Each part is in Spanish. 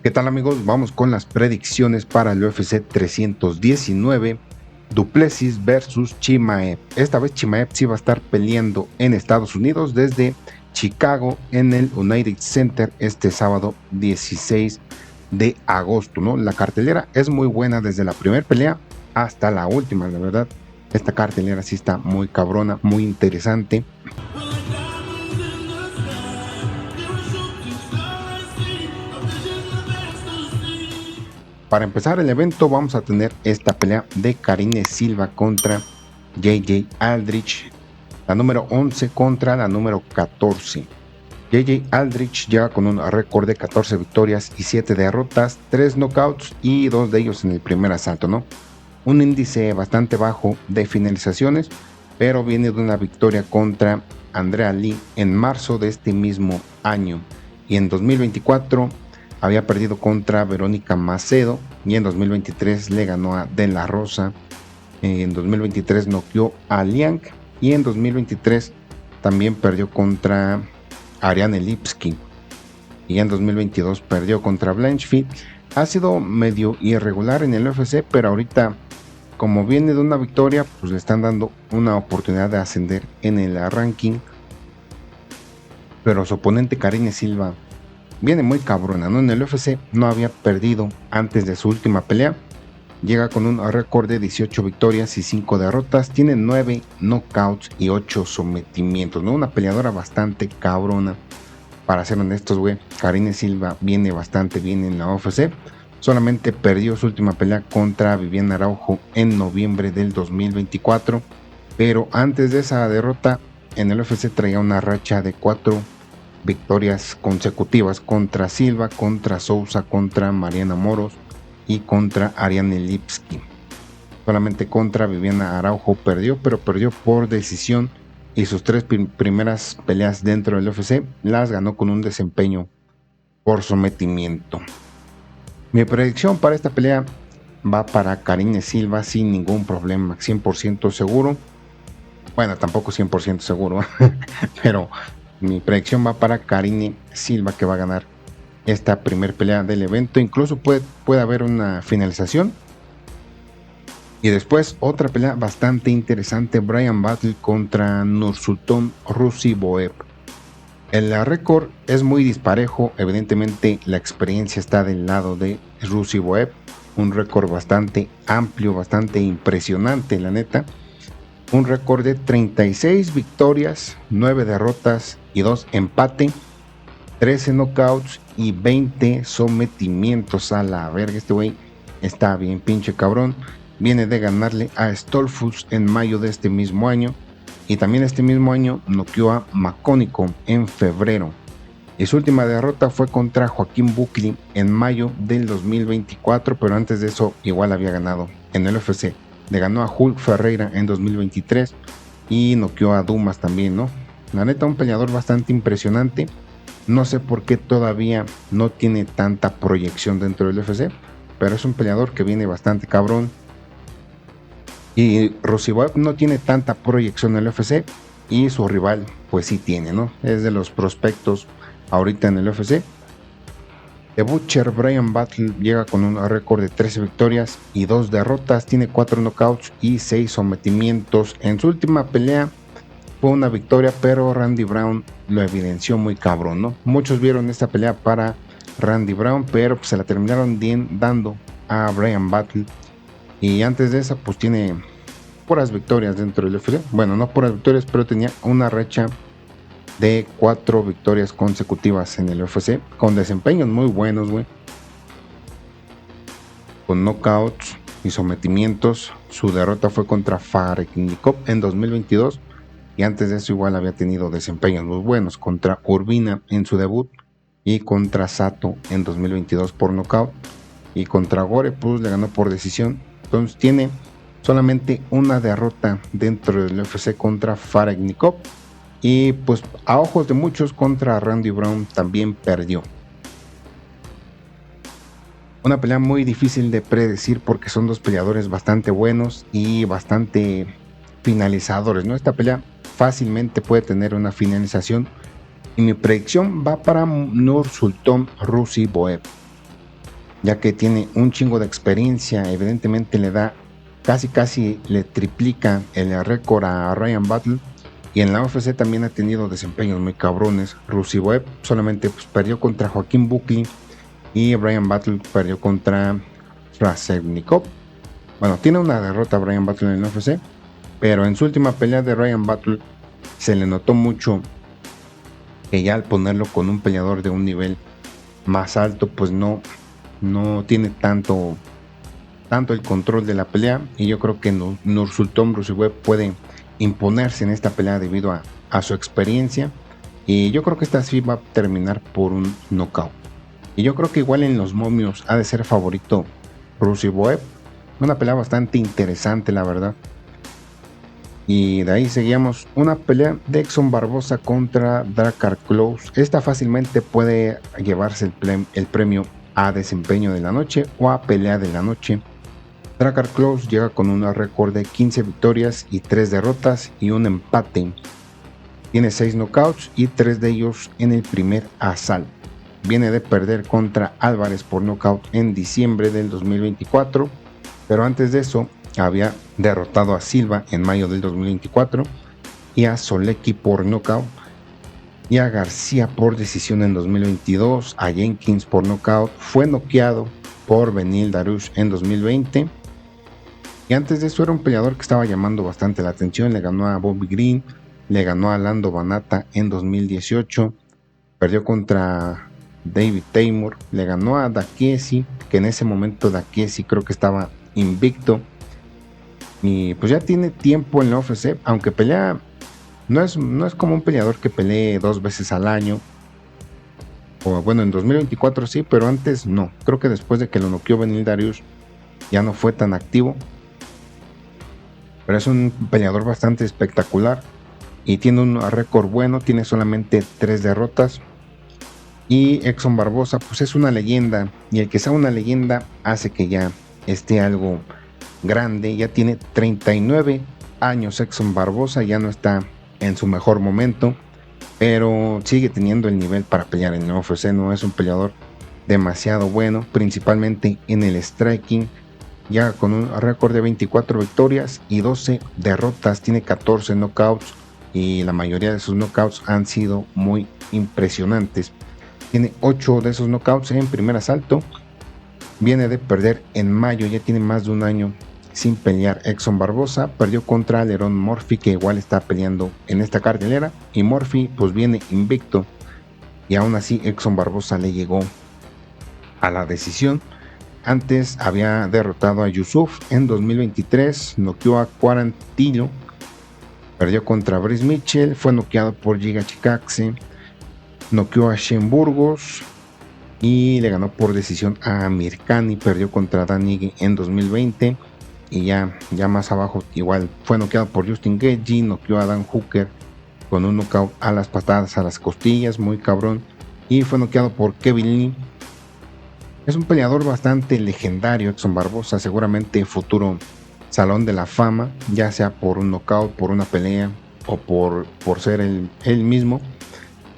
¿Qué tal, amigos? Vamos con las predicciones para el UFC 319, Du Plessis versus Chimaev. Esta vez Chimaev sí va a estar peleando en Estados Unidos desde Chicago en el United Center este sábado 16 de agosto, ¿no? La cartelera es muy buena desde la primera pelea hasta la última, la verdad. Esta cartelera sí está muy cabrona, muy interesante. Para empezar el evento vamos a tener esta pelea de Karine Silva contra JJ Aldrich, la número 11 contra la número 14. JJ Aldrich llega con un récord de 14 victorias y 7 derrotas, 3 knockouts y 2 de ellos en el primer asalto, ¿no? Un índice bastante bajo de finalizaciones, pero viene de una victoria contra Andrea Lee en marzo de este mismo año. Y en 2024 había perdido contra Verónica Macedo y en 2023 le ganó a De La Rosa. En 2023 noqueó a Liang y en 2023 también perdió contra Ariane Lipski y en 2022 perdió contra Blanchfield. Ha sido medio irregular en el UFC, pero ahorita, como viene de una victoria, pues le están dando una oportunidad de ascender en el ranking. Pero su oponente Karine Silva viene muy cabrona, ¿no? En el UFC no había perdido antes de su última pelea. Llega con un récord de 18 victorias y 5 derrotas. Tiene 9 knockouts y 8 sometimientos, ¿no? Una peleadora bastante cabrona. Para ser honestos, güey, Karine Silva viene bastante bien en la UFC. Solamente perdió su última pelea contra Viviana Araujo en noviembre del 2024. Pero antes de esa derrota, en el UFC traía una racha de 4 victorias consecutivas contra Silva, contra Sousa, contra Mariana Moros y contra Ariane Lipski. Solamente contra Viviana Araujo perdió, pero perdió por decisión y sus 3 primeras peleas dentro del UFC las ganó con un desempeño por sometimiento. Mi predicción para esta pelea va para Karine Silva sin ningún problema, 100% seguro. Bueno, tampoco 100% seguro, pero mi predicción va para Karine Silva, que va a ganar esta primer pelea del evento. Incluso puede haber una finalización. Y después otra pelea bastante interesante, Bryan Battle contra Nursulton Ruziboev. El récord es muy disparejo, evidentemente la experiencia está del lado de Ruziboev. Un récord bastante amplio, bastante impresionante, la neta. Un récord de 36 victorias, 9 derrotas y 2 empate, 13 knockouts y 20 sometimientos. A la verga, este güey está bien pinche cabrón. Viene de ganarle a Stolfus en mayo de este mismo año. Y también este mismo año noqueó a Macónico en febrero. Y su última derrota fue contra Joaquín Buckley en mayo del 2024. Pero antes de eso igual había ganado en el UFC. Le ganó a Hulk Ferreira en 2023 y noqueó a Dumas también, ¿no? La neta, un peleador bastante impresionante. No sé por qué todavía no tiene tanta proyección dentro del UFC, pero es un peleador que viene bastante cabrón. Y Ruziboev no tiene tanta proyección en el UFC y su rival pues sí tiene, ¿no? Es de los prospectos ahorita en el UFC. The Butcher Bryan Battle llega con un récord de 13 victorias y 2 derrotas, tiene 4 knockouts y 6 sometimientos. En su última pelea fue una victoria, pero Randy Brown lo evidenció muy cabrón, ¿no? Muchos vieron esta pelea para Randy Brown, pero pues se la terminaron dando a Bryan Battle. Y antes de esa pues tiene puras victorias dentro del UFC. Bueno, no puras victorias, pero tenía una racha de 4 victorias consecutivas en el UFC, con desempeños muy buenos, güey, con knockouts y sometimientos. Su derrota fue contra Fareknikov en 2022 y antes de eso igual había tenido desempeños muy buenos contra Urbina en su debut y contra Sato en 2022 por knockout, y contra Gore pues le ganó por decisión. Entonces tiene solamente una derrota dentro del UFC contra Fareknikov. Y pues a ojos de muchos contra Randy Brown también perdió. Una pelea muy difícil de predecir porque son dos peleadores bastante buenos y bastante finalizadores, ¿no? Esta pelea fácilmente puede tener una finalización y mi predicción va para Nursulton Ruziboev. ya que tiene un chingo de experiencia. Evidentemente le da casi le triplica el récord a Ryan Battle. Y en la UFC también ha tenido desempeños muy cabrones. Rusev solamente pues, perdió contra Joaquín Buckley y Brian Battle perdió contra Rasevnikov. Bueno, tiene una derrota Brian Battle en la UFC, pero en su última pelea de Ryan Battle se le notó mucho que ya al ponerlo con un peleador de un nivel más alto, pues no tiene tanto el control de la pelea, y yo creo que Nursulton Rusev puede imponerse en esta pelea debido a su experiencia, y yo creo que esta sí va a terminar por un knockout. Y yo creo que igual en los momios ha de ser favorito Rusev. Una pelea bastante interesante, la verdad. Y de ahí seguíamos una pelea de Exxon Barbosa contra Drakkar Klose. Esta fácilmente puede llevarse el premio a desempeño de la noche o a pelea de la noche. Drakkar Klose llega con un récord de 15 victorias y 3 derrotas y un empate. Tiene 6 knockouts y 3 de ellos en el primer asalto. Viene de perder contra Álvarez por knockout en diciembre del 2024, pero antes de eso había derrotado a Silva en mayo del 2024 y a Solecki por knockout y a García por decisión en 2022, a Jenkins por knockout. Fue noqueado por Beneil Dariush en 2020, y antes de eso era un peleador que estaba llamando bastante la atención. Le ganó a Bobby Green, le ganó a Lando Banata en 2018, perdió contra David Taymor, le ganó a Dakiesi, que en ese momento Dakiesi creo que estaba invicto, y pues ya tiene tiempo en la UFC, aunque pelea, no es como un peleador que pelee 2 veces al año, o bueno, en 2024 sí, pero antes no. Creo que después de que lo noqueó Beneil Dariush ya no fue tan activo, pero es un peleador bastante espectacular y tiene un récord bueno, tiene solamente 3 derrotas. Y Exxon Barbosa pues es una leyenda, y el que sea una leyenda hace que ya esté algo grande. Ya tiene 39 años Exxon Barbosa, ya no está en su mejor momento, pero sigue teniendo el nivel para pelear en el UFC. No es un peleador demasiado bueno, principalmente en el striking. Ya con un récord de 24 victorias y 12 derrotas, tiene 14 knockouts, y la mayoría de sus knockouts han sido muy impresionantes. Tiene 8 de esos knockouts en primer asalto. Viene de perder en mayo, ya tiene más de un año sin pelear Exxon Barbosa. Perdió contra Lerón Murphy, que igual está peleando en esta cartelera, y Murphy pues viene invicto, y aún así Exxon Barbosa le llegó a la decisión. Antes había derrotado a Yusuf en 2023, noqueó a Quarantillo, perdió contra Brice Mitchell, fue noqueado por Giga Chikadze, noqueó a Shane Burgos y le ganó por decisión a Amir Khan, y perdió contra Dan Ige en 2020. Y ya más abajo igual fue noqueado por Justin Gaethje, noqueó a Dan Hooker con un knockout a las patadas a las costillas, muy cabrón, y fue noqueado por Kevin Lee. Es un peleador bastante legendario Exxon Barbosa, seguramente futuro Salón de la Fama, ya sea por un knockout, por una pelea o por ser él mismo.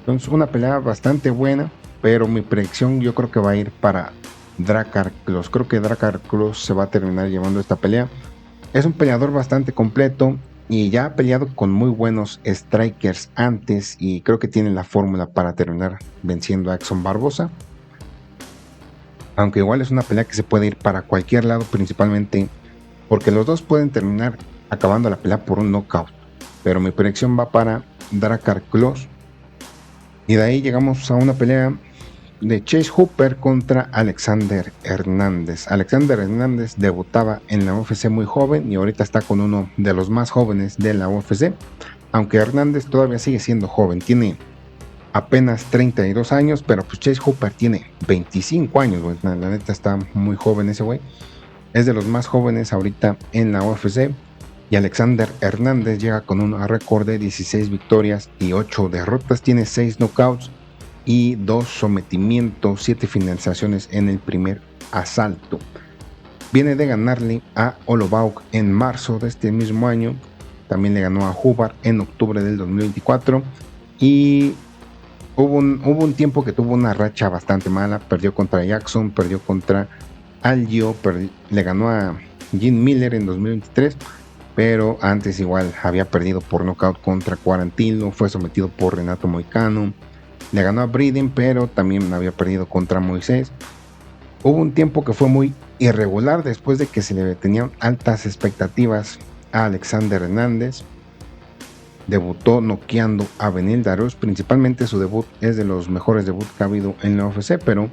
Entonces una pelea bastante buena, pero mi predicción yo creo que va a ir para Drakkar Klose. Creo que Drakkar Klose se va a terminar llevando esta pelea. Es un peleador bastante completo y ya ha peleado con muy buenos strikers antes, y creo que tiene la fórmula para terminar venciendo a Exxon Barbosa. Aunque igual es una pelea que se puede ir para cualquier lado, principalmente porque los dos pueden terminar acabando la pelea por un knockout. Pero mi predicción va para Drakkar Klose. Y de ahí llegamos a una pelea de Chase Hooper contra Alexander Hernández. Alexander Hernández debutaba en la UFC muy joven y ahorita está con uno de los más jóvenes de la UFC. Aunque Hernández todavía sigue siendo joven, tiene apenas 32 años, pero pues Chase Hooper tiene 25 años, güey. La neta está muy joven ese güey. Es de los más jóvenes ahorita en la UFC. Y Alexander Hernández llega con un récord de 16 victorias y 8 derrotas. Tiene 6 knockouts y 2 sometimientos, 7 finalizaciones en el primer asalto. Viene de ganarle a Olobauk en marzo de este mismo año. También le ganó a Hubbard en octubre del 2024. Y hubo un tiempo que tuvo una racha bastante mala, perdió contra Jackson, perdió contra Algio, le ganó a Jim Miller en 2023, pero antes igual había perdido por nocaut contra Quarantino, fue sometido por Renato Moicano, le ganó a Briden, pero también había perdido contra Moisés. Hubo un tiempo que fue muy irregular después de que se le tenían altas expectativas a Alexander Hernández. Debutó noqueando a Beneil Dariush, principalmente su debut es de los mejores debuts que ha habido en la UFC, pero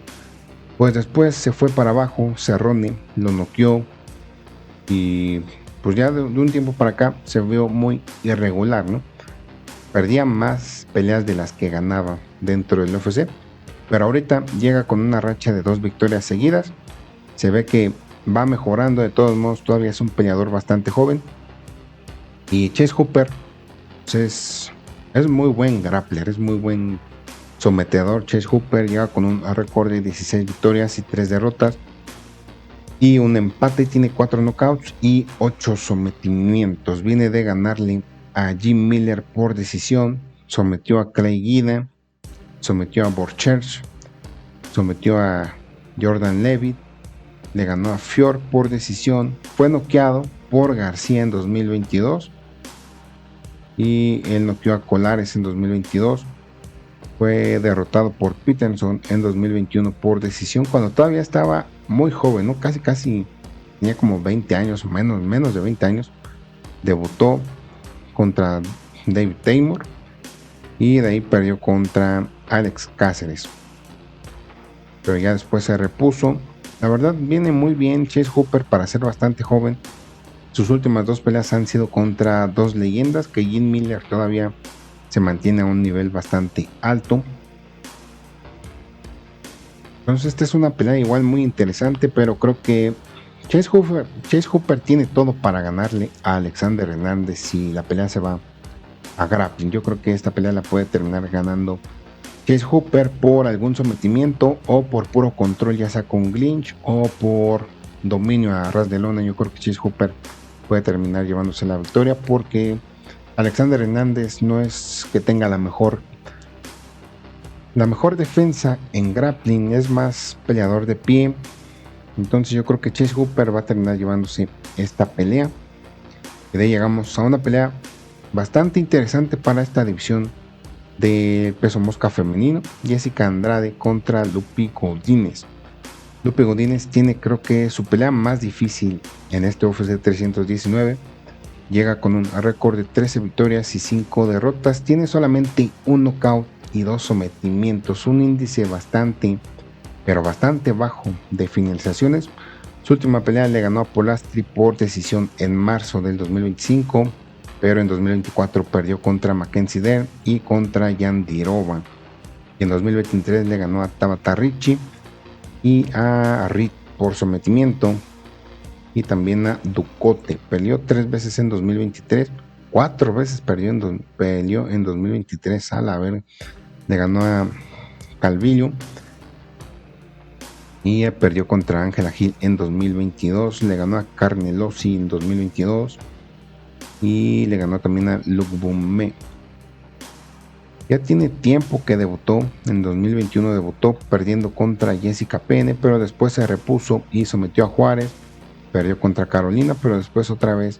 pues después se fue para abajo, Cerrone lo noqueó y pues ya de un tiempo para acá se vio muy irregular, ¿no? Perdía más peleas de las que ganaba dentro del UFC, pero ahorita llega con una racha de 2 victorias seguidas, se ve que va mejorando, de todos modos todavía es un peleador bastante joven y Chase Hooper pues es muy buen grappler, es muy buen sometedor. Chase Hooper llega con un récord de 16 victorias y 3 derrotas y un empate, tiene 4 knockouts y 8 sometimientos. Viene de ganarle a Jim Miller por decisión, sometió a Clay Guida, sometió a Borchers, sometió a Jordan Levitt, le ganó a Fior por decisión, fue noqueado por García en 2022 y él noqueó a Colares en 2022. Fue derrotado por Peterson en 2021 por decisión cuando todavía estaba muy joven, ¿no? Casi tenía como 20 años, menos de 20 años. Debutó contra David Taymor y de ahí perdió contra Alex Cáceres. Pero ya después se repuso. La verdad viene muy bien Chase Hooper para ser bastante joven. Sus últimas 2 peleas han sido contra 2 leyendas, que Jim Miller todavía se mantiene a un nivel bastante alto. Entonces esta es una pelea igual muy interesante, pero creo que Chase Hooper tiene todo para ganarle a Alexander Hernández si la pelea se va a grappling. Yo creo que esta pelea la puede terminar ganando Chase Hooper por algún sometimiento o por puro control, ya sea con clinch o por dominio a ras de lona. Yo creo que Chase Hooper puede terminar llevándose la victoria porque Alexander Hernández no es que tenga la mejor defensa en grappling, es más peleador de pie. Entonces yo creo que Chase Hooper va a terminar llevándose esta pelea. Y de ahí llegamos a una pelea bastante interesante para esta división de peso mosca femenino. Jessica Andrade contra Lupi Godínez. Lupi Godínez tiene, creo que, su pelea más difícil en este UFC 319. Llega con un récord de 13 victorias y 5 derrotas. Tiene solamente un knockout y 2 sometimientos. Un índice bastante bajo de finalizaciones. Su última pelea le ganó a Polastri por decisión en marzo del 2025. Pero en 2024 perdió contra Mackenzie Dern y contra Jandiroba. Y en 2023 le ganó a Tabata Ricci y a Reed por sometimiento. Y también a Ducote. Peleó 3 veces en 2023. 4 veces peleó en 2023. A la ver, le ganó a Calvillo. Y perdió contra Ángela Hill en 2022. Le ganó a Carnelossi en 2022. Y le ganó también a Luke Bumme. Ya tiene tiempo que debutó. En 2021 debutó perdiendo contra Jessica Penne, pero después se repuso y sometió a Juárez. Perdió contra Carolina, pero después otra vez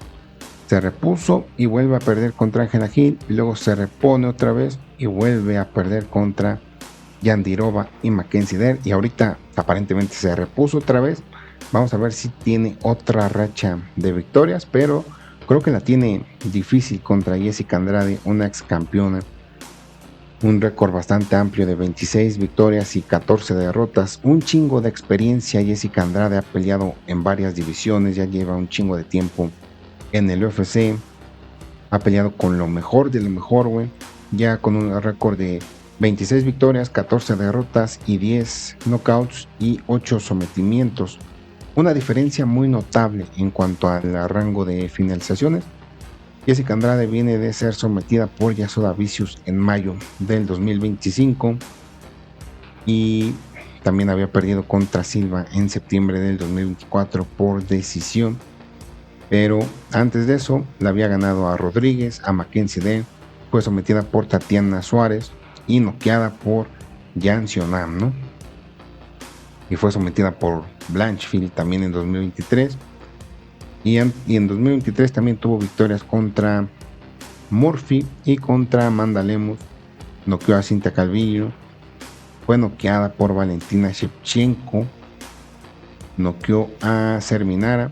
se repuso y vuelve a perder contra Ángela Hill. Y luego se repone otra vez y vuelve a perder contra Jandiroba y Mackenzie Dern. Y ahorita aparentemente se repuso otra vez. Vamos a ver si tiene otra racha de victorias, pero creo que la tiene difícil contra Jessica Andrade, una ex campeona. Un récord bastante amplio de 26 victorias y 14 derrotas. Un chingo de experiencia. Jessica Andrade ha peleado en varias divisiones. Ya lleva un chingo de tiempo en el UFC. Ha peleado con lo mejor de lo mejor, güey. Ya con un récord de 26 victorias, 14 derrotas y 10 knockouts y 8 sometimientos. Una diferencia muy notable en cuanto al rango de finalizaciones. Jessica Andrade viene de ser sometida por Yasoda Vicious en mayo del 2025 y también había perdido contra Silva en septiembre del 2024 por decisión, pero antes de eso la había ganado a Rodríguez, a Mackenzie Dern, fue sometida por Tatiana Suárez y noqueada por Yan Sionam, ¿no? Y fue sometida por Blanchfield también en 2023. Y en 2023 también tuvo victorias contra Murphy y contra Amanda Lemus. Noqueó a Cinta Calvillo. Fue noqueada por Valentina Shevchenko. Noqueó a Serminara.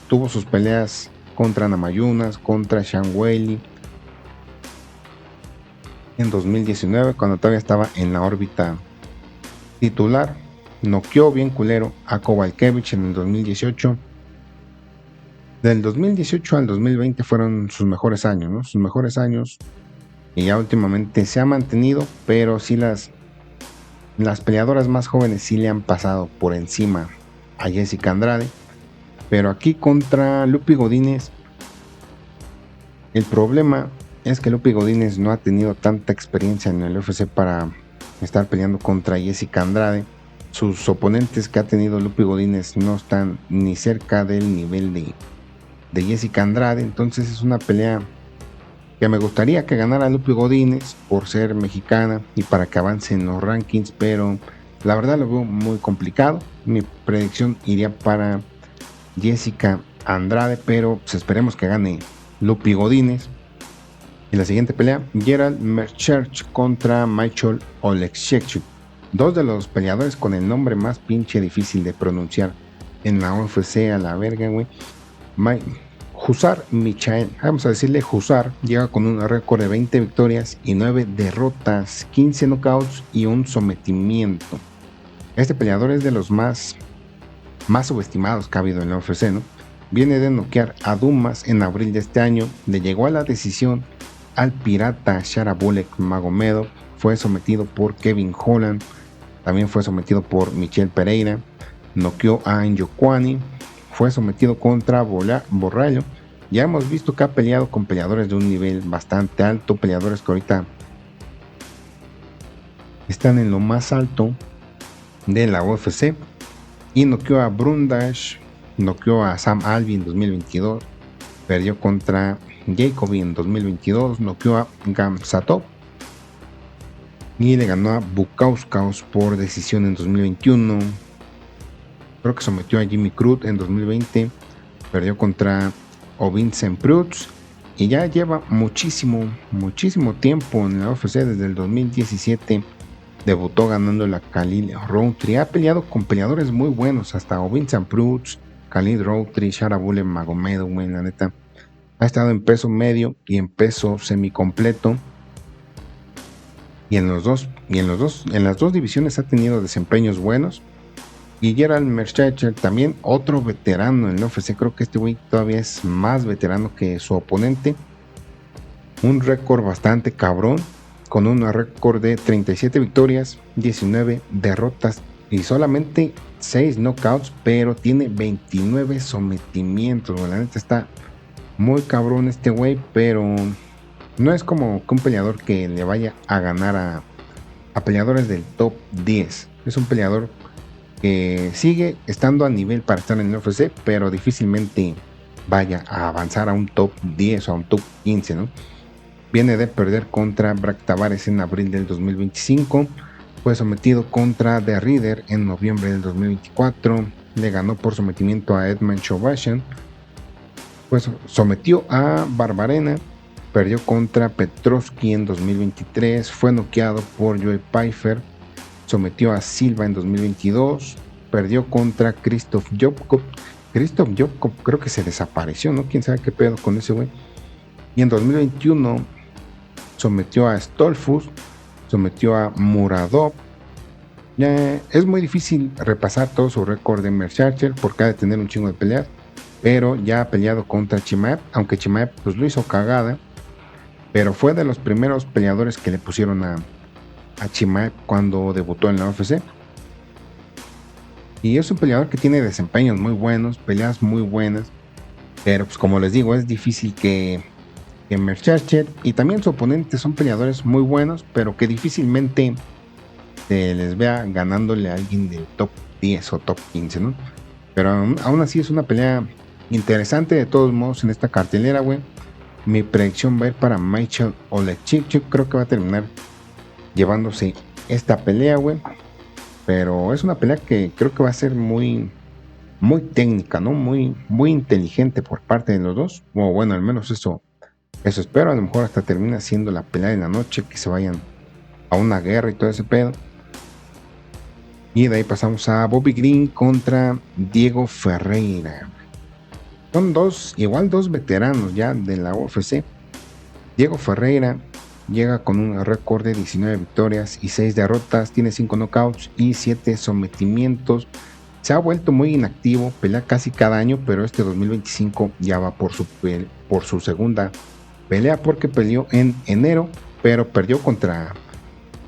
Tuvo sus peleas contra Namayunas, contra Sean Weili en 2019, cuando todavía estaba en la órbita titular. Noqueó bien culero a Kovalkiewicz en el 2018. Del 2018 al 2020 fueron sus mejores años, ¿no? Sus mejores años. Y ya últimamente se ha mantenido, pero sí las peleadoras más jóvenes sí le han pasado por encima a Jessica Andrade. Pero aquí contra Lupi Godínez, el problema es que Lupi Godínez no ha tenido tanta experiencia en el UFC para estar peleando contra Jessica Andrade. Sus oponentes que ha tenido Lupi Godínez no están ni cerca del nivel de Jessica Andrade. Entonces es una pelea que me gustaría que ganara Lupi Godínez por ser mexicana y para que avance en los rankings, pero la verdad lo veo muy complicado. Mi predicción iría para Jessica Andrade, pero pues esperemos que gane Lupi Godínez. En la siguiente pelea, Gerald Meerschaert contra Michael Oleksiejczuk. Dos de los peleadores con el nombre más pinche difícil de pronunciar en la UFC, a la verga, güey. Husar Michael, vamos a decirle Husar, llega con un récord de 20 victorias y 9 derrotas, 15 knockouts y un sometimiento. Este peleador es de los más subestimados que ha habido en la UFC, ¿no? Viene de noquear a Dumas en abril de este año, le llegó a la decisión al pirata Sharabulek Magomedov, fue sometido por Kevin Holland, también fue sometido por Michel Pereira, noqueó a Njokuani, fue sometido contra Borrallo. Ya hemos visto que ha peleado con peleadores de un nivel bastante alto, peleadores que ahorita están en lo más alto de la UFC. Y noqueó a Brundash, noqueó a Sam Alvey en 2022, perdió contra Jacoby en 2022, noqueó a Gamzatov y le ganó a Bukauskas por decisión en 2021. Creo que sometió a Jimmy Crute en 2020, perdió contra Vincent Prudz y ya lleva muchísimo tiempo en la UFC. Desde el 2017 debutó ganando la Khalil Rountree. Ha peleado con peleadores muy buenos, hasta Vincent Prudz, Khalil Rountree, Sharabulek Magomedov, güey, la neta. Ha estado en peso medio y en peso semicompleto. Y en las dos divisiones ha tenido desempeños buenos. Y Gerald Meerschaert también, otro veterano en la UFC. Creo que este güey todavía es más veterano que su oponente. Un récord bastante cabrón, con un récord de 37 victorias, 19 derrotas y solamente 6 knockouts, pero tiene 29 sometimientos. La neta está muy cabrón este güey, pero no es como que un peleador que le vaya a ganar a peleadores del top 10. Es un peleador que sigue estando a nivel para estar en el UFC, pero difícilmente vaya a avanzar a un top 10 o a un top 15, ¿no? Viene de perder contra Brad Tavares en abril del 2025, fue sometido contra The Reader en noviembre del 2024, le ganó por sometimiento a Edmund Shovashan, pues sometió a Barbarena, perdió contra Petrovsky en 2023, fue noqueado por Joe Pyfer, sometió a Silva en 2022, perdió contra Krzysztof Jobkov. Krzysztof Jobkov creo que se desapareció, ¿no? Quién sabe qué pedo con ese güey. Y en 2021 sometió a Stolfus, sometió a Muradov. Es muy difícil repasar todo su récord de Meerschaert porque ha de tener un chingo de peleas, pero ya ha peleado contra Chimaev, aunque Chimaev pues lo hizo cagada, pero fue de los primeros peleadores que le pusieron a Chimaev cuando debutó en la UFC. Y es un peleador que tiene desempeños muy buenos, peleas muy buenas, pero pues como les digo, es difícil que Meerschaert y también su oponente son peleadores muy buenos, pero que difícilmente se les vea ganándole a alguien del top 10 o top 15, ¿no? Pero aún así es una pelea interesante de todos modos en esta cartelera, güey. Mi predicción va a ir para Michael Oleksiejczuk. Yo creo que va a terminar llevándose esta pelea, güey. Pero es una pelea que creo que va a ser muy técnica, ¿no? Muy inteligente por parte de los dos. O bueno, al menos eso espero. A lo mejor hasta termina siendo la pelea de la noche, que se vayan a una guerra y todo ese pedo. Y de ahí pasamos a Bobby Green contra Diego Ferreira. Son dos veteranos ya de la UFC. Diego Ferreira llega con un récord de 19 victorias y 6 derrotas, tiene 5 knockouts y 7 sometimientos. Se ha vuelto muy inactivo, pelea casi cada año, pero este 2025 ya va por su segunda pelea, porque peleó en enero, pero perdió contra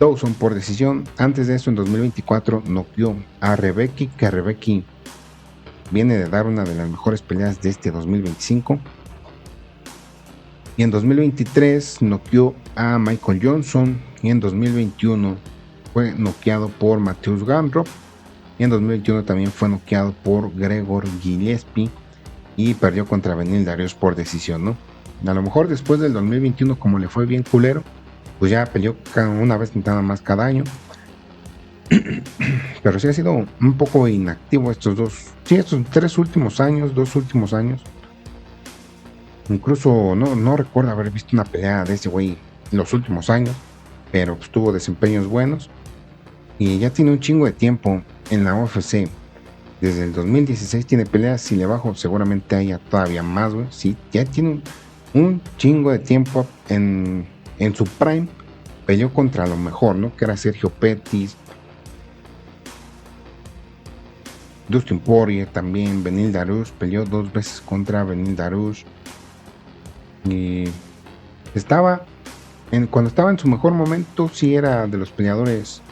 Dawson por decisión. Antes de eso, en 2024, noqueó a Rebecki, que Rebecki viene de dar una de las mejores peleas de este 2025. Y en 2023 noqueó a Michael Johnson. Y en 2021 fue noqueado por Mateusz Gamrot. Y en 2021 también fue noqueado por Gregor Gillespie. Y perdió contra Beneil Dariush por decisión, ¿no? A lo mejor después del 2021, como le fue bien culero, pues ya peleó una vez nada más cada año. Pero sí ha sido un poco inactivo estos dos últimos años. Incluso no recuerdo haber visto una pelea de ese güey en los últimos años, pero pues tuvo desempeños buenos y ya tiene un chingo de tiempo en la UFC. Desde el 2016 tiene peleas. Si le bajo, seguramente haya todavía más, güey. Sí, ya tiene un chingo de tiempo en su prime. Peleó contra lo mejor, ¿no? Que era Sergio Pettis, Dustin Poirier también, Beneil Dariush. Peleó 2 veces contra Beneil Dariush. Y cuando estaba en su mejor momento, sí era de los peleadores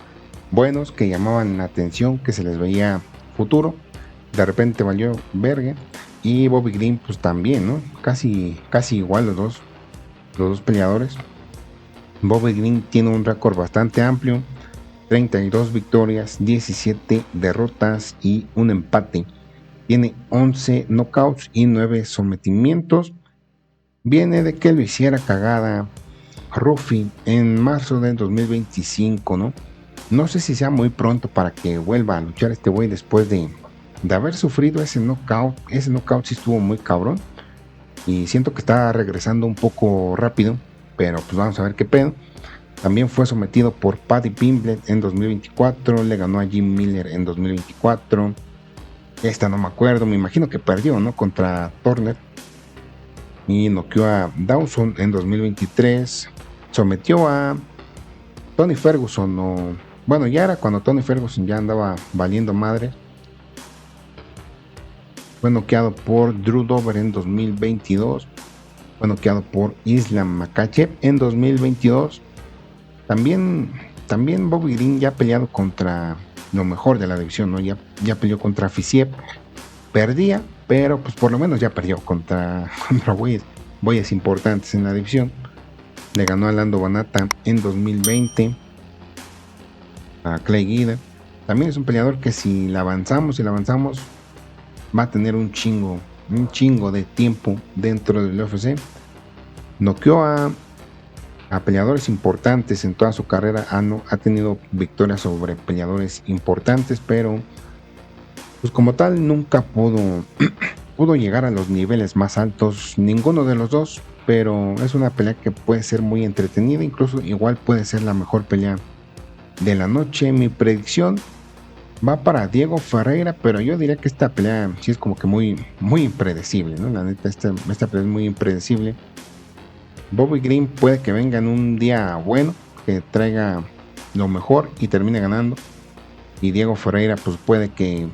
buenos que llamaban la atención, que se les veía futuro. De repente valió verga. Y Bobby Green, pues también, ¿no? Casi igual los dos peleadores. Bobby Green tiene un récord bastante amplio: 32 victorias, 17 derrotas y un empate. Tiene 11 knockouts y 9 sometimientos. Viene de que lo hiciera cagada Rufi en marzo del 2025, ¿no? No sé si sea muy pronto para que vuelva a luchar este güey después de haber sufrido ese knockout. Ese knockout sí estuvo muy cabrón. Y siento que está regresando un poco rápido. Pero pues vamos a ver qué pedo. También fue sometido por Paddy Pimblett en 2024. Le ganó a Jim Miller en 2024. Esta no me acuerdo. Me imagino que perdió, ¿no? Contra Turner. Y noqueó a Dawson en 2023. Sometió a Tony Ferguson. Bueno, ya era cuando Tony Ferguson ya andaba valiendo madre. Fue noqueado por Drew Dober en 2022. Fue noqueado por Islam Makhachev en 2022. También Bobby Green ya ha peleado contra lo mejor de la división, ¿no? Ya peleó contra Fiziev. Perdía, pero pues por lo menos ya perdió contra güeyes importantes en la división. Le ganó a Lando Banata en 2020. A Clay Guida. También es un peleador que si le avanzamos, va a tener un chingo de tiempo dentro del UFC. Noqueó a peleadores importantes en toda su carrera. Ha tenido victorias sobre peleadores importantes, pero pues como tal nunca pudo llegar a los niveles más altos, ninguno de los dos. Pero es una pelea que puede ser muy entretenida, incluso igual puede ser la mejor pelea de la noche. Mi predicción va para Diego Ferreira, pero yo diría que esta pelea sí es como que muy impredecible, ¿no? La neta, esta pelea es muy impredecible. Bobby Green puede que venga en un día bueno, que traiga lo mejor y termine ganando. Y Diego Ferreira pues puede que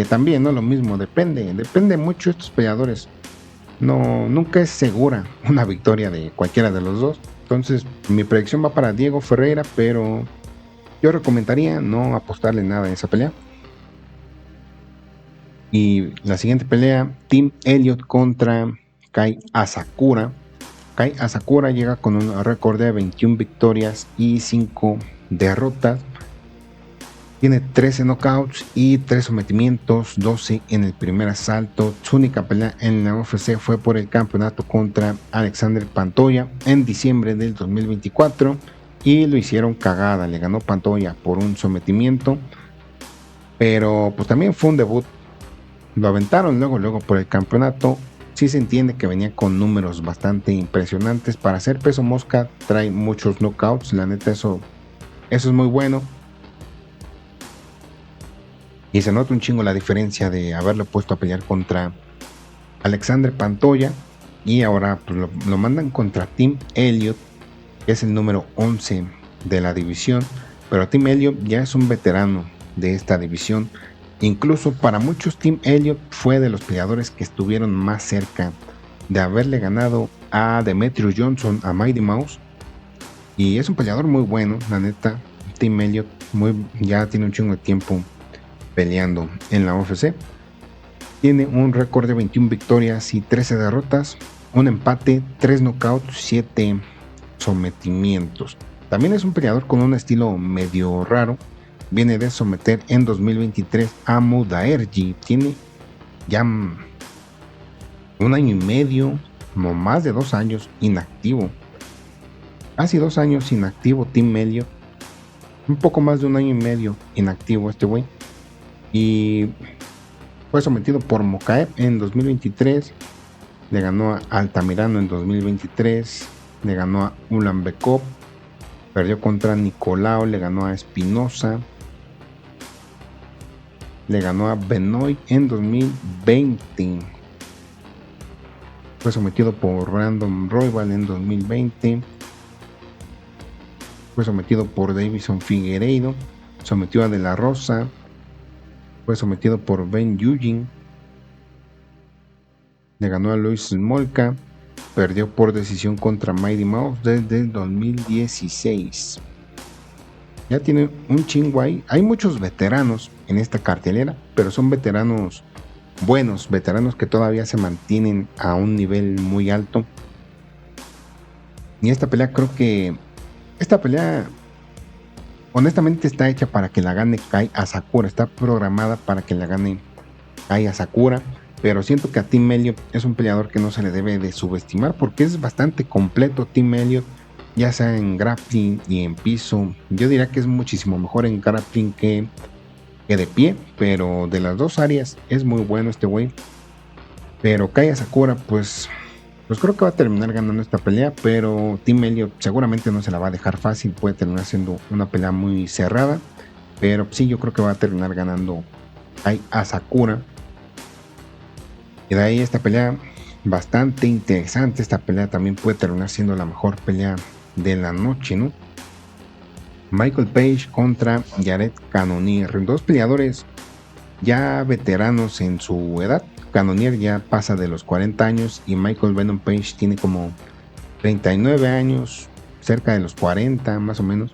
también, ¿no? Lo mismo, depende mucho de estos peleadores. Nunca es segura una victoria de cualquiera de los dos. Entonces mi predicción va para Diego Ferreira, pero yo recomendaría no apostarle nada en esa pelea. Y la siguiente pelea, Tim Elliott contra Kai Asakura. Kai Asakura llega con un récord de 21 victorias y 5 derrotas. Tiene 13 knockouts y 3 sometimientos, 12 en el primer asalto. Su única pelea en la UFC fue por el campeonato contra Alexander Pantoja en diciembre del 2024 y lo hicieron cagada. Le ganó Pantoja por un sometimiento, pero pues también fue un debut. Lo aventaron luego por el campeonato. Sí se entiende que venía con números bastante impresionantes. Para ser peso mosca trae muchos knockouts, la neta eso es muy bueno. Y se nota un chingo la diferencia de haberlo puesto a pelear contra Alexander Pantoja y ahora pues, lo mandan contra Tim Elliott, que es el número 11 de la división. Pero Tim Elliott ya es un veterano de esta división. Incluso para muchos Tim Elliott fue de los peleadores que estuvieron más cerca de haberle ganado a Demetrius Johnson, a Mighty Mouse. Y es un peleador muy bueno, la neta. Tim Elliott ya tiene un chingo de tiempo peleando en la UFC. Tiene un récord de 21 victorias y 13 derrotas, un empate, 3 knockouts, 7 sometimientos. También es un peleador con un estilo medio raro. Viene de someter en 2023 a Mudaerji. Tiene ya un año y medio, no más de 2 años inactivo. Casi 2 años inactivo Tim Elliott. Un poco más de un año y medio inactivo este güey. Y fue sometido por Mokaev en 2023. Le ganó a Altamirano en 2023. Le ganó a Ulanbekov. Perdió contra Nicolao. Le ganó a Espinosa. Le ganó a Benoit en 2020. Fue sometido por Brandon Royval en 2020. Fue sometido por Davison Figueiredo. Sometió a De La Rosa. Fue sometido por Ben Eugene. Le ganó a Luis Smolka. Perdió por decisión contra Mighty Mouse desde el 2016. Ya tiene un chingo ahí. Hay muchos veteranos en esta cartelera, pero son veteranos buenos, veteranos que todavía se mantienen a un nivel muy alto. Y esta pelea honestamente está hecha para que la gane Kai Asakura. Está programada para que la gane Kai Asakura. Pero siento que a Tim Elliott es un peleador que no se le debe de subestimar porque es bastante completo Tim Elliott, ya sea en grappling y en piso. Yo diría que es muchísimo mejor en grappling que de pie, pero de las dos áreas es muy bueno este güey. Pero Kai Asakura pues creo que va a terminar ganando esta pelea, pero Tim Elliott seguramente no se la va a dejar fácil, puede terminar siendo una pelea muy cerrada, pero sí, yo creo que va a terminar ganando Kai Asakura. Y de ahí esta pelea bastante interesante. Esta pelea también puede terminar siendo la mejor pelea de la noche, ¿no? Michael Page contra Jared Cannonier. Dos peleadores ya veteranos en su edad. Cannonier ya pasa de los 40 años y Michael Venom Page tiene como 39 años, cerca de los 40 más o menos.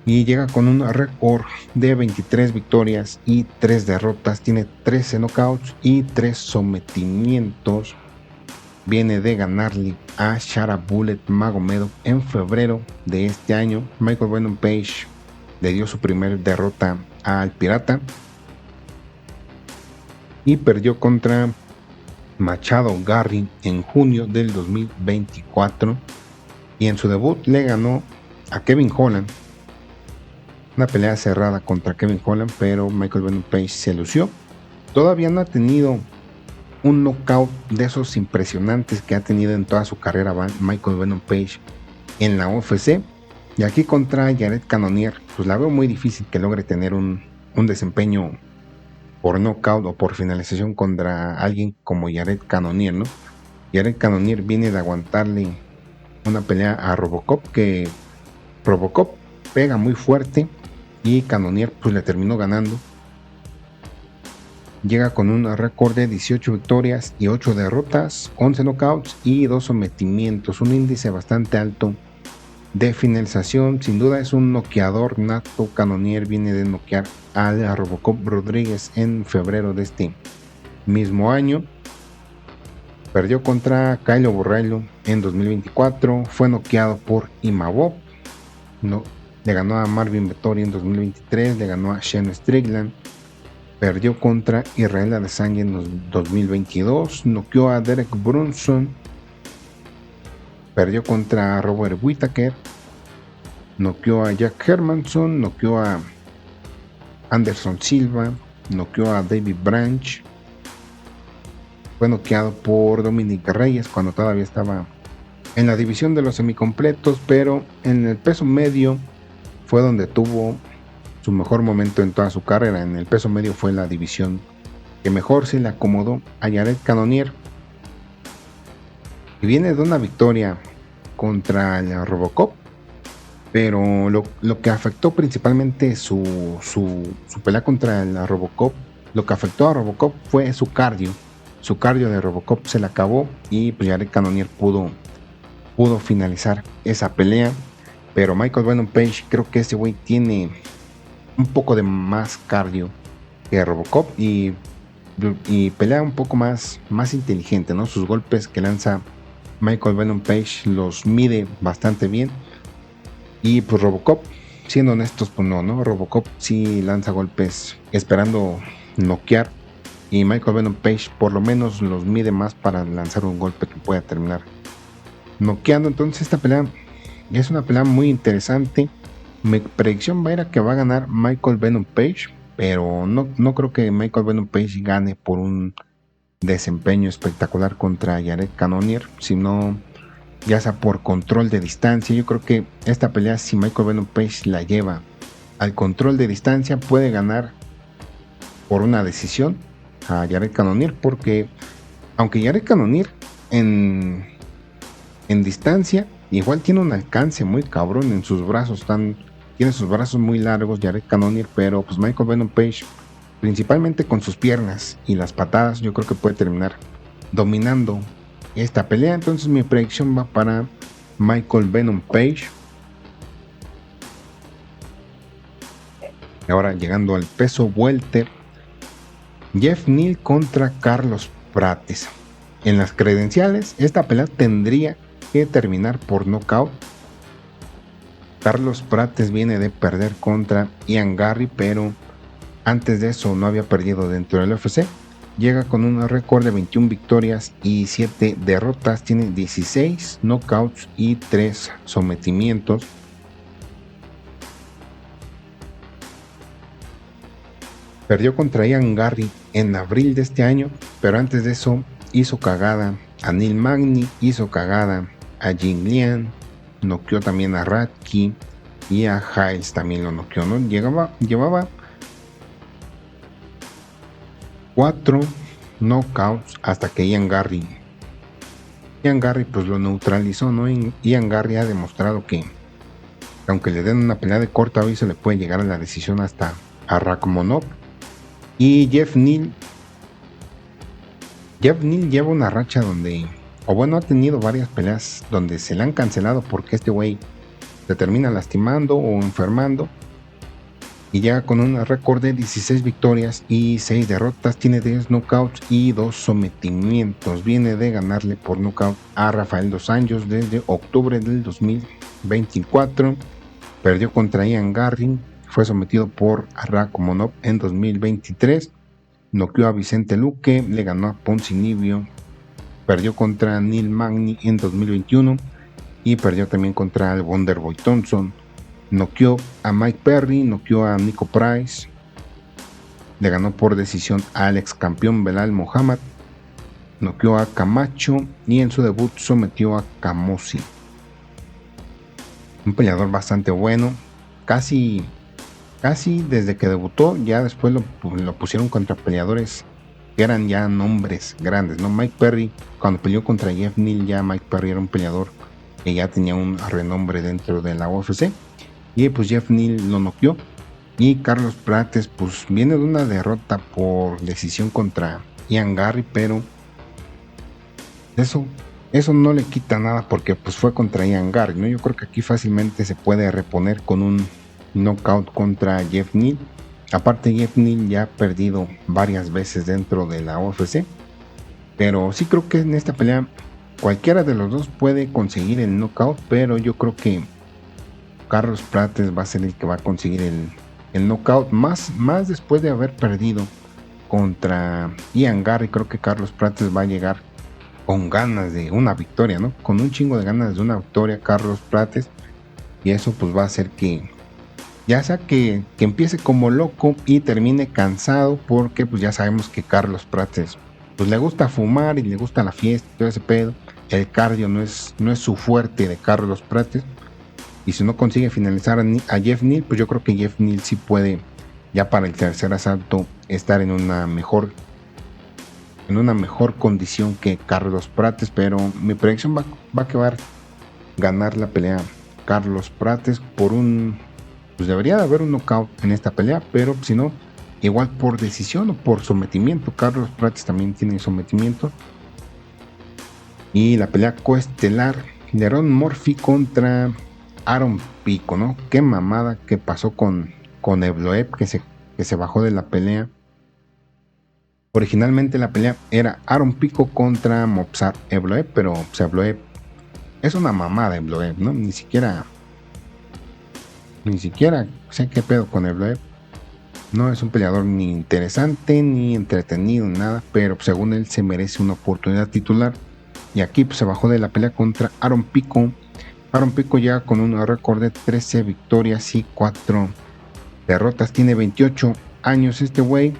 Y llega con un récord de 23 victorias y 3 derrotas. Tiene 13 knockouts y 3 sometimientos. Viene de ganarle a Shara Bullet Magomedov en febrero de este año. Michael Venom Page le dio su primer derrota al Pirata. Y perdió contra Machado Garry en junio del 2024. Y en su debut le ganó a Kevin Holland. Una pelea cerrada contra Kevin Holland, pero Michael Venom Page se lució. Todavía no ha tenido un knockout de esos impresionantes que ha tenido en toda su carrera Michael Venom Page en la UFC. Y aquí contra Jared Cannonier, pues la veo muy difícil que logre tener un desempeño por knockout o por finalización contra alguien como Jared Cannonier, ¿no? Jared Cannonier viene de aguantarle una pelea a Robocop, que Robocop pega muy fuerte y Cannonier pues le terminó ganando. Llega con un récord de 18 victorias y 8 derrotas, 11 knockouts y 2 sometimientos, un índice bastante alto de finalización. Sin duda es un noqueador nato. Cannonier viene de noquear a Robocop Rodríguez en febrero de este mismo año. Perdió contra Kylo Borrello en 2024, fue noqueado por Imavov. le ganó a Marvin Vettori en 2023, le ganó a Shane Strickland, perdió contra Israel Adesanya en 2022, noqueó a Derek Brunson, perdió contra Robert Whittaker, noqueó a Jack Hermansson, noqueó a Anderson Silva, noqueó a David Branch, fue noqueado por Dominic Reyes cuando todavía estaba en la división de los semicompletos, pero en el peso medio fue donde tuvo su mejor momento en toda su carrera. En el peso medio fue la división que mejor se le acomodó a Jared Cannonier, y viene de una victoria contra el Robocop, pero lo que afectó principalmente su pelea contra el Robocop, lo que afectó a Robocop fue su cardio de Robocop se le acabó, y pues Jared Cannonier pudo finalizar esa pelea. Pero Michael Venom Page, creo que ese güey tiene un poco de más cardio que Robocop, y pelea un poco más inteligente, ¿no? Sus golpes que lanza Michael Venom Page los mide bastante bien, y pues Robocop, siendo honestos, pues no, Robocop sí lanza golpes esperando noquear, y Michael Venom Page por lo menos los mide más para lanzar un golpe que pueda terminar noqueando. Entonces esta pelea es una pelea muy interesante. Mi predicción va a ir a que va a ganar Michael Venom Page, pero no creo que Michael Venom Page gane por un desempeño espectacular contra Jared Cannonier, sino ya sea por control de distancia. Yo creo que esta pelea, si Michael Venom Page la lleva al control de distancia, puede ganar por una decisión a Jared Cannonier, porque aunque Jared Cannonier en distancia igual tiene un alcance muy cabrón en sus brazos, tiene sus brazos muy largos Jared Cannonier, pero pues Michael Venom Page, principalmente con sus piernas y las patadas, yo creo que puede terminar dominando esta pelea. Entonces mi predicción va para Michael Venom Page. Ahora llegando al peso welter, Jeff Neal contra Carlos Prates. En las credenciales, esta pelea tendría que terminar por nocaut. Carlos Prates viene de perder contra Ian Garry, pero antes de eso no había perdido dentro del UFC. Llega con un récord de 21 victorias y 7 derrotas, tiene 16 knockouts y 3 sometimientos. Perdió contra Ian Garry en abril de este año, pero antes de eso hizo cagada a Neil Magny, hizo cagada a Jin Lian, noqueó también a Radke, y a Hiles también lo noqueó, ¿no? Llevaba 4 knockouts hasta que Ian Garry pues lo neutralizó, ¿no? Ian Garry ha demostrado que aunque le den una pelea de corta, hoy se le puede llegar a la decisión hasta a Rakhmonov. Y Jeff Neal lleva una racha donde, ha tenido varias peleas donde se le han cancelado porque este güey se termina lastimando o enfermando, y llega con un récord de 16 victorias y 6 derrotas, tiene 10 knockouts y 2 sometimientos. Viene de ganarle por knockout a Rafael dos Anjos desde octubre del 2024, perdió contra Ian Garry, fue sometido por Rakhmonov en 2023, noqueó a Vicente Luque, le ganó a Ponzinibbio, perdió contra Neil Magny en 2021 y perdió también contra el Wonderboy Thompson. Noqueó a Mike Perry, noqueó a Nico Price, le ganó por decisión al ex campeón Belal Muhammad, noqueó a Camacho y en su debut sometió a Camosi. Un peleador bastante bueno, casi desde que debutó, ya después lo pusieron contra peleadores que eran ya nombres grandes, ¿no? Mike Perry, cuando peleó contra Jeff Neal, ya Mike Perry era un peleador que ya tenía un renombre dentro de la UFC, y pues Jeff Neal lo noqueó. Y Carlos Prates pues viene de una derrota por decisión contra Ian Garry, pero eso no le quita nada porque pues fue contra Ian Garry, ¿no? Yo creo que aquí fácilmente se puede reponer con un knockout contra Jeff Neal. Aparte, Jeff Neal ya ha perdido varias veces dentro de la UFC, pero sí creo que en esta pelea cualquiera de los dos puede conseguir el knockout, pero yo creo que Carlos Prates va a ser el que va a conseguir el knockout, más después de haber perdido contra Ian Garry. Creo que Carlos Prates va a llegar con ganas de una victoria, ¿no? Con un chingo de ganas de una victoria Carlos Prates, y eso pues va a hacer que ya sea que empiece como loco y termine cansado, porque pues ya sabemos que Carlos Prates pues le gusta fumar y le gusta la fiesta y todo ese pedo. El cardio no es su fuerte de Carlos Prates, y si no consigue finalizar a Jeff Neal, pues yo creo que Jeff Neal sí puede ya para el tercer asalto estar en una mejor condición que Carlos Prates, pero mi predicción va a quedar ganar la pelea Carlos Prates por pues debería de haber un knockout en esta pelea, pero si no, igual por decisión o por sometimiento. Carlos Prates también tiene sometimiento. Y la pelea coestelar, Lerone Murphy contra Aaron Pico, ¿no? Qué mamada que pasó con Evloev, que se bajó de la pelea. Originalmente la pelea era Aaron Pico contra Movsar Evloev, pero Evloev es una mamada Evloev, ¿no? Ni siquiera sé qué pedo con Evloev. No es un peleador ni interesante, ni entretenido, nada, pero según él se merece una oportunidad titular. Y aquí pues, se bajó de la pelea contra Aaron Pico. Aaron Pico llega con un récord de 13 victorias y 4 derrotas. Tiene 28 años este güey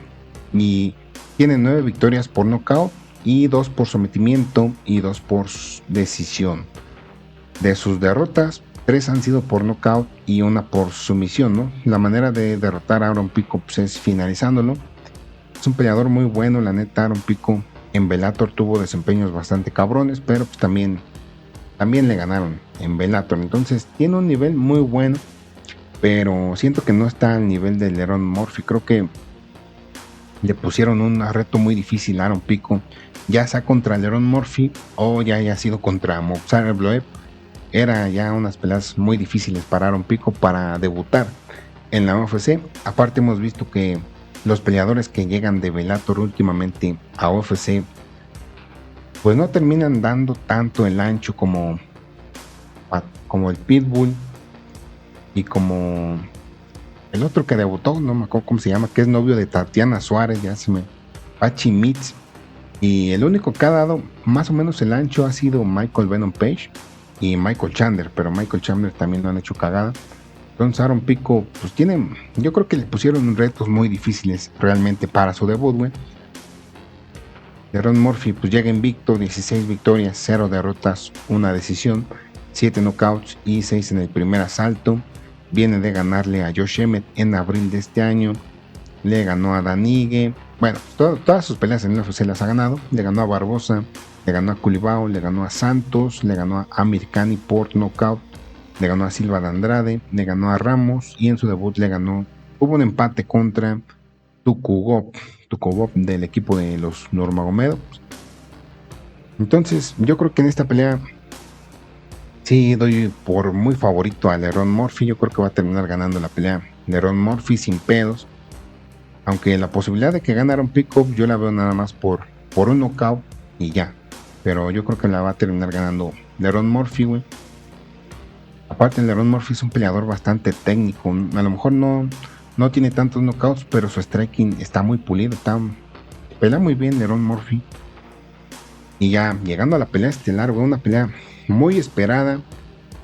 y tiene 9 victorias por nocaut y 2 por sometimiento y 2 por decisión. De sus derrotas, 3 han sido por nocaut y 1 por sumisión, ¿no? La manera de derrotar a Aaron Pico pues, es finalizándolo. Es un peleador muy bueno, la neta. Aaron Pico en Bellator tuvo desempeños bastante cabrones, pero pues también le ganaron en Bellator. Entonces tiene un nivel muy bueno, pero siento que no está al nivel de Lerone Murphy. Creo que le pusieron un reto muy difícil a Aaron Pico, ya sea contra Lerone Murphy o ya haya sido contra Movsar Evloev. Era ya unas peleas muy difíciles para Aaron Pico para debutar en la UFC. Aparte hemos visto que los peleadores que llegan de Bellator últimamente a UFC pues no terminan dando tanto el ancho como el Pitbull y como el otro que debutó, no me acuerdo cómo se llama, que es novio de Tatiana Suárez, Pachi Mitz. Y el único que ha dado más o menos el ancho ha sido Michael Venom Page y Michael Chandler, pero Michael Chandler también lo han hecho cagada. Entonces Aaron Pico pues yo creo que le pusieron retos muy difíciles realmente para su debut, güey. Lerone Murphy pues llega invicto, 16 victorias, 0 derrotas, 1 decisión, 7 knockouts y 6 en el primer asalto. Viene de ganarle a Josh Emmett en abril de este año. Le ganó a Dan Ige. Bueno, todas sus peleas en el UFC las ha ganado. Le ganó a Barbosa, le ganó a Culibao, le ganó a Santos, le ganó a Amir Khan por knockout, le ganó a Silva de Andrade, le ganó a Ramos y en su debut hubo un empate contra Tukugov del equipo de los Nurmagomedov. Entonces yo creo que en esta pelea sí doy por muy favorito a Lerone Murphy. Yo creo que va a terminar ganando la pelea Lerone Murphy sin pedos, aunque la posibilidad de que gane Aaron Pico yo la veo nada más por un knockout y ya, pero yo creo que la va a terminar ganando Lerone Murphy, güey. Aparte Lerone Murphy es un peleador bastante técnico, a lo mejor no tiene tantos knockouts, pero su striking está muy pulido, pelea muy bien Lerone Murphy. Y ya llegando a la pelea estelar, güey, una pelea muy esperada,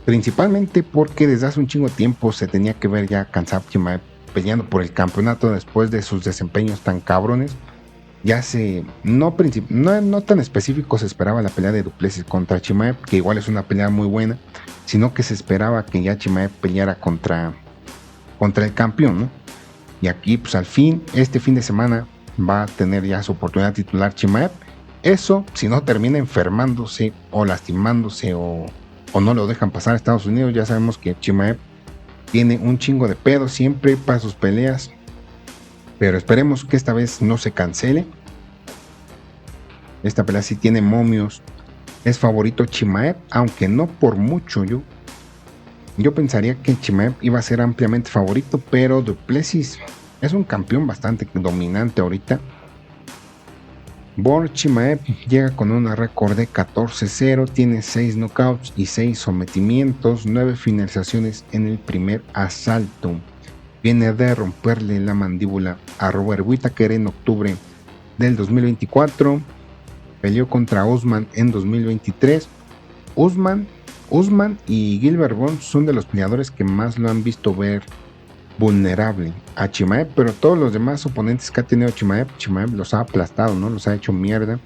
principalmente porque desde hace un chingo de tiempo se tenía que ver ya Khamzat Chimaev peleando por el campeonato después de sus desempeños tan cabrones. Ya no tan específico se esperaba la pelea de Du Plessis contra Chimaev, que igual es una pelea muy buena, sino que se esperaba que ya Chimaev peleara contra el campeón, ¿no? Y aquí pues al fin, este fin de semana va a tener ya su oportunidad titular Chimaev. Eso si no termina enfermándose o lastimándose o no lo dejan pasar a Estados Unidos. Ya sabemos que Chimaev tiene un chingo de pedo siempre para sus peleas, pero esperemos que esta vez no se cancele. Esta pelea sí tiene momios, es favorito Chimaev, aunque no por mucho. Yo pensaría que Chimaev iba a ser ampliamente favorito, pero Du Plessis es un campeón bastante dominante ahorita. Borg Chimaev llega con un récord de 14-0, tiene 6 knockouts y 6 sometimientos, 9 finalizaciones en el primer asalto. Viene de romperle la mandíbula a Robert Whittaker en octubre del 2024. Peleó contra Usman en 2023. Usman y Gilbert Burns son de los peleadores que más lo han visto ver vulnerable a Chimaev, pero todos los demás oponentes que ha tenido Chimaev los ha aplastado, ¿no? Los ha hecho mierda.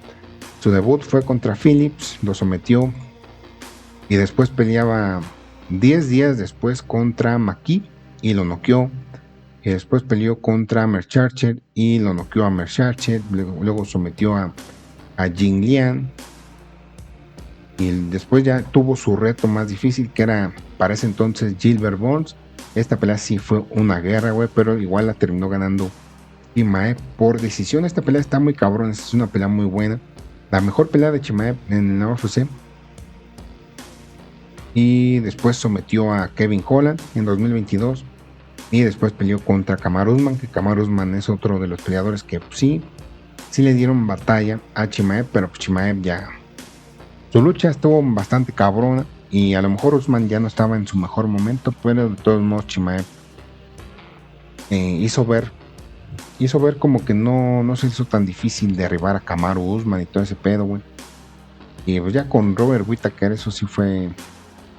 Su debut fue contra Phillips, lo sometió y después peleaba 10 días después contra McKee y lo noqueó. Y después peleó contra Mearshart y lo noqueó a Mearshart. Luego sometió a Jin Lian. Y después ya tuvo su reto más difícil, que era para ese entonces Gilbert Burns. Esta pelea sí fue una guerra, güey, pero igual la terminó ganando Chimaev por decisión. Esta pelea está muy cabrón, es una pelea muy buena. La mejor pelea de Chimaev en la UFC. Y después sometió a Kevin Holland en 2022. Y después peleó contra Kamaru Usman, que Kamaru Usman es otro de los peleadores que pues, sí le dieron batalla a Chimaev, pero pues Chimaev ya... Su lucha estuvo bastante cabrona y a lo mejor Usman ya no estaba en su mejor momento, pero de todos modos Chimaev hizo ver como que no se hizo tan difícil derribar a Kamaru Usman y todo ese pedo, güey. Y pues ya con Robert Whittaker eso sí fue...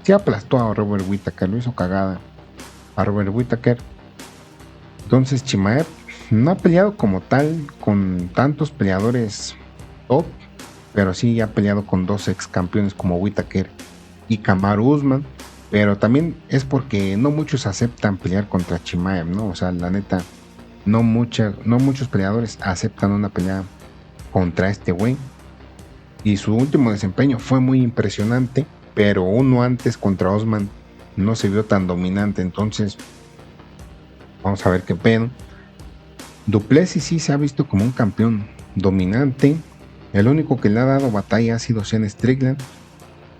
Sí aplastó a Robert Whittaker, lo hizo cagada a Robert Whittaker. Entonces Chimaev no ha peleado como tal con tantos peleadores top, pero sí ha peleado con dos ex campeones como Whittaker y Kamaru Usman, pero también es porque no muchos aceptan pelear contra Chimaev, ¿no? O sea, la neta, no muchos peleadores aceptan una pelea contra este güey. Y su último desempeño fue muy impresionante, pero uno antes contra Usman no se vio tan dominante, entonces vamos a ver qué pedo. Du Plessis sí se ha visto como un campeón dominante. El único que le ha dado batalla ha sido Sean Strickland.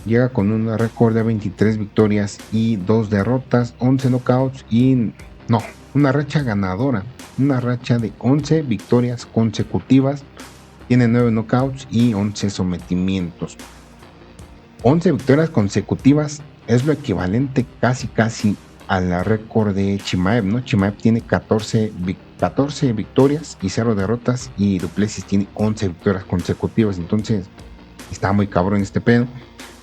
Llega con un récord de 23 victorias y 2 derrotas, 11 knockouts y... No, una racha ganadora. Una racha de 11 victorias consecutivas. Tiene 9 knockouts y 11 sometimientos. 11 victorias consecutivas es lo equivalente casi a la récord de Chimaev, ¿no? Chimaev tiene 14 victorias y 0 derrotas y Du Plessis tiene 11 victorias consecutivas, entonces está muy cabrón este pedo.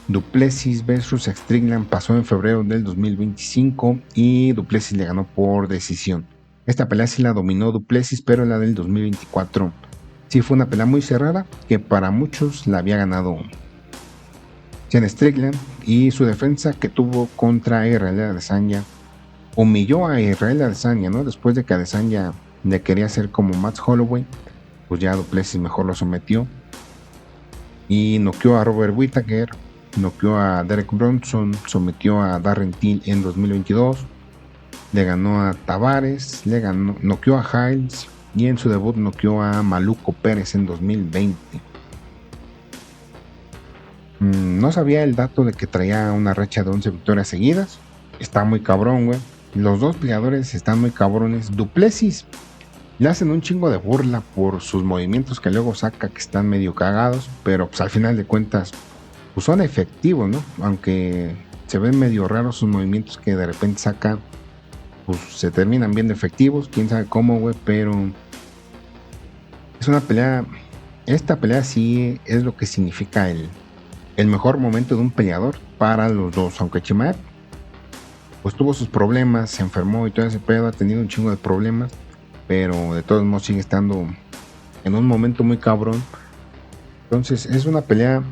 Du Plessis versus Strickland pasó en febrero del 2025 y Du Plessis le ganó por decisión. Esta pelea sí la dominó Du Plessis, pero la del 2024 sí fue una pelea muy cerrada que para muchos la había ganado Sean Strickland, y su defensa que tuvo contra Israel Adesanya humilló a Israel Adesanya, ¿no? Después de que Adesanya le quería hacer como Max Holloway, pues ya Du Plessis mejor lo sometió y noqueó a Robert Whittaker, noqueó a Derek Brunson, sometió a Darren Till en 2022, le ganó a Tavares, noqueó a Hiles y en su debut noqueó a Maluco Pérez en 2020. No sabía el dato de que traía una racha de 11 victorias seguidas. Está muy cabrón, güey. Los dos peleadores están muy cabrones. Du Plessis le hacen un chingo de burla por sus movimientos que luego saca, que están medio cagados, pero pues al final de cuentas pues son efectivos, ¿no? Aunque se ven medio raros sus movimientos que de repente saca, pues se terminan viendo efectivos, quién sabe cómo, güey, pero es una pelea. Esta pelea sí es lo que significa el mejor momento de un peleador para los dos, aunque Chimaev pues tuvo sus problemas, se enfermó y todo ese pedo, ha tenido un chingo de problemas, pero de todos modos sigue estando en un momento muy cabrón. Entonces es una pelea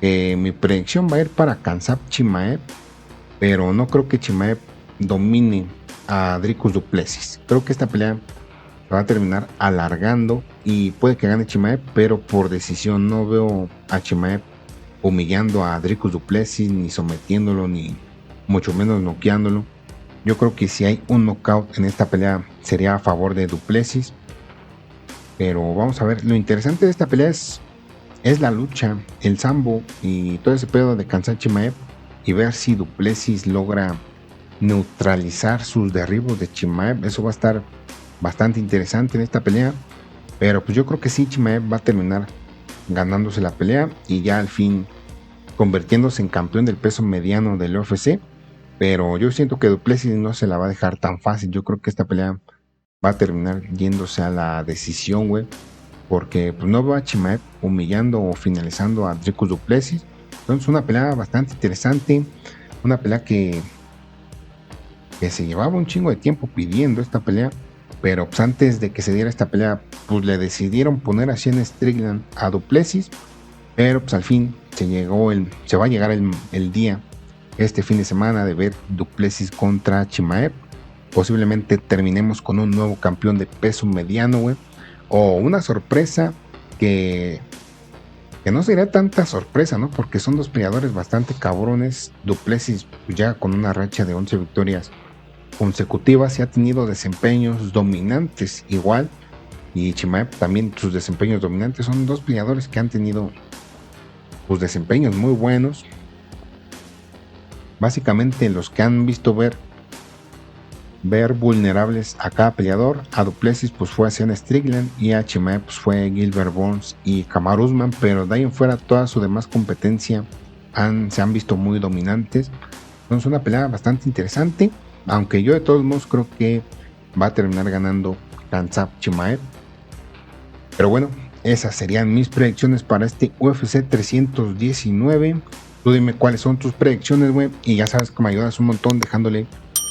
que mi predicción va a ir para Khamzat Chimaev, pero no creo que Chimaev domine a Dricus Du Plessis. Creo que esta pelea se va a terminar alargando y puede que gane Chimaev, pero por decisión. No veo a Chimaev humillando a Dricus Du Plessis, ni sometiéndolo, ni mucho menos noqueándolo. Yo creo que si hay un knockout en esta pelea sería a favor de Du Plessis, pero vamos a ver. Lo interesante de esta pelea es la lucha, el sambo y todo ese pedo de Khamzat Chimaev, y ver si Du Plessis logra neutralizar sus derribos de Chimaev. Eso va a estar bastante interesante en esta pelea. Pero pues yo creo que sí, Chimaev va a terminar ganándose la pelea y ya al fin convirtiéndose en campeón del peso mediano del UFC. Pero yo siento que Du Plessis no se la va a dejar tan fácil. Yo creo que esta pelea va a terminar yéndose a la decisión, güey. Porque pues, no va a Chimaev humillando o finalizando a Dricus Du Plessis. Entonces una pelea bastante interesante. Una pelea que se llevaba un chingo de tiempo pidiendo esta pelea. Pero pues, antes de que se diera esta pelea, pues le decidieron poner a Shane Strickland a Du Plessis. Pero pues al fin se va a llegar el día, este fin de semana, de ver Du Plessis contra Chimaev. Posiblemente terminemos con un nuevo campeón de peso mediano, güey. O una sorpresa que no sería tanta sorpresa, ¿no? Porque son dos peleadores bastante cabrones. Du Plessis ya con una racha de 11 victorias consecutivas y ha tenido desempeños dominantes igual. Y Chimaev también sus desempeños dominantes. Son dos peleadores que han tenido sus desempeños muy buenos. Básicamente los que han visto ver vulnerables a cada peleador. A Du Plessis pues fue a Sean Strickland y a Chimaev pues fue Gilbert Burns y Kamaru Usman, pero de ahí en fuera toda su demás competencia se han visto muy dominantes. Entonces una pelea bastante interesante, aunque yo de todos modos creo que va a terminar ganando Khamzat Chimaev. Pero bueno, esas serían mis predicciones para este UFC 319. Tú dime cuáles son tus predicciones, güey. Y ya sabes que me ayudas un montón dejándole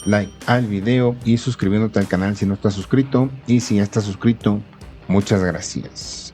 like al video y suscribiéndote al canal si no estás suscrito. Y si ya estás suscrito, muchas gracias.